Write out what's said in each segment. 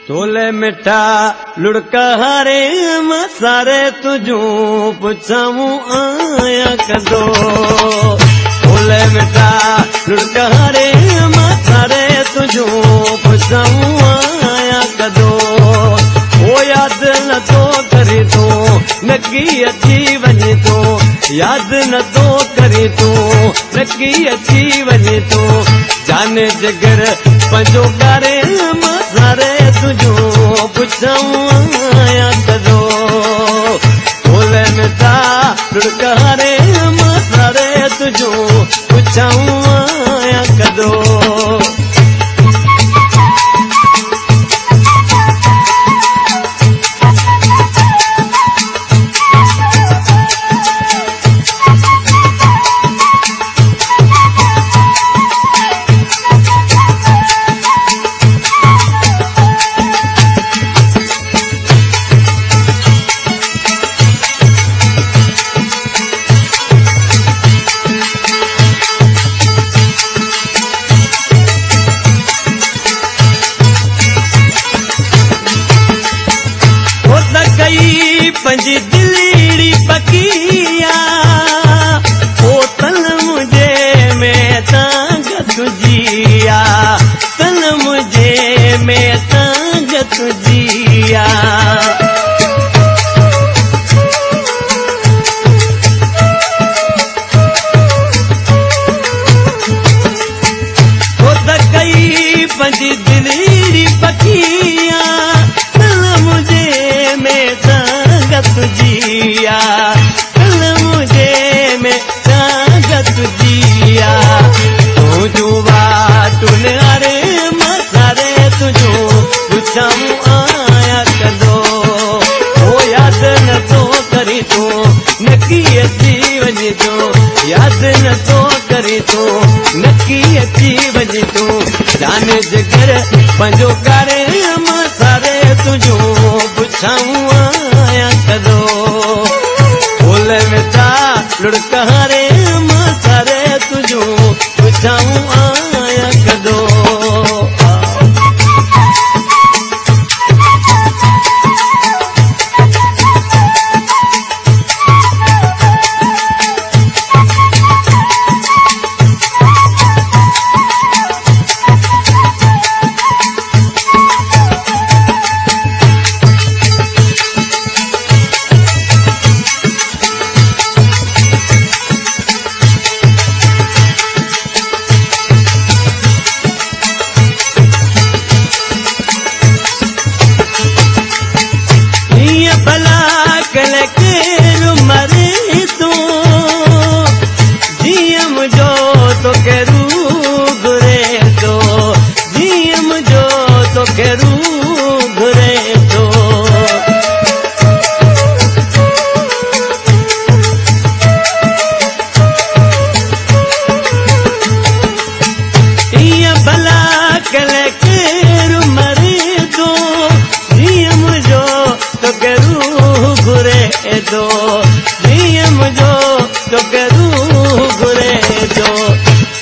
छोले मिठा लुड़का हारे सारे तुझू पुछाऊं आया कदो। छोले मिठा लुड़का हारे सारे तुझू पुछाऊं आया कदो। ओ याद न तो करी तू नकी अची वञे तू, याद न तो करी तू नकी अची वञे तू। जाने जगर पंजो करे सारे तुझू पुछाऊं आया कदो। छोले मिठा लुड़का हारे सारे तुझू पुछाऊं आया कदो। पंजी दिलड़ी पकिया ओ तन मुझे में तंग तुझिया, तन मुझे में तंग तुझिया। ओ तकई पंजी दिलड़ी पकिया तन मुझे में तुझिया, कल मुझे में ताकत तुझिया। तू जुवा तूने अरे सारे तुझू पुछाऊं आया कदो। ओ याद न तो करी तू नकी अची वञे तू, याद न तो करी तू नकी अची वञे तू। जाने जगर पंजो करे सारे तुझू पुछाऊं आया कदो। छोले मिठा लुड़का हारे सारे तुझू पुछाऊं आया कदो।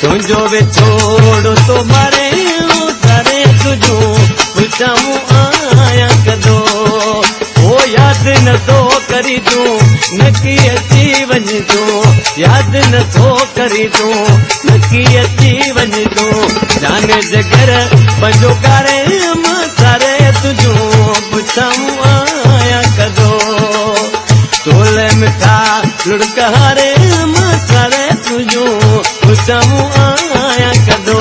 तुझो विछोड़ तो मारे सारे तुझू पुछाऊं आया कदो। ओ याद न तो करी तू नकी अची वञे तू, याद न तो करी तू नकी अची वञे तू। जाने जगर पंजो करे सारे तुझू पुछाऊं आया कदो। छोले मिठा लुड़का हारे सारे तुझू पुछाऊं आया कदो।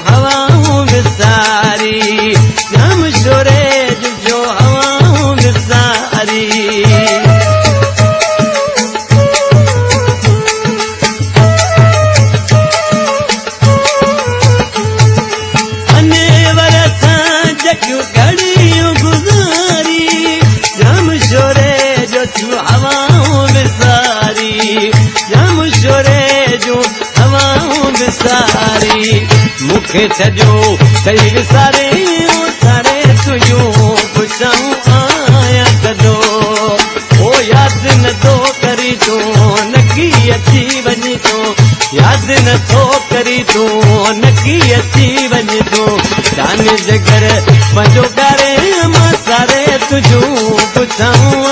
हवाऊं विसारी जाम शोरे जो हवाऊं विसारी मूंखे छॾियो सही विसारे सारे तुंहिंजूं पुछऊं आया कदो ओ यादि नथो करी तूं नकी अची वञ तूं यादि नथो करी तूं नकी अची वञ तूं जान जे घर पंहिंजो करे मां सारे तुंहिंजूं पुछऊं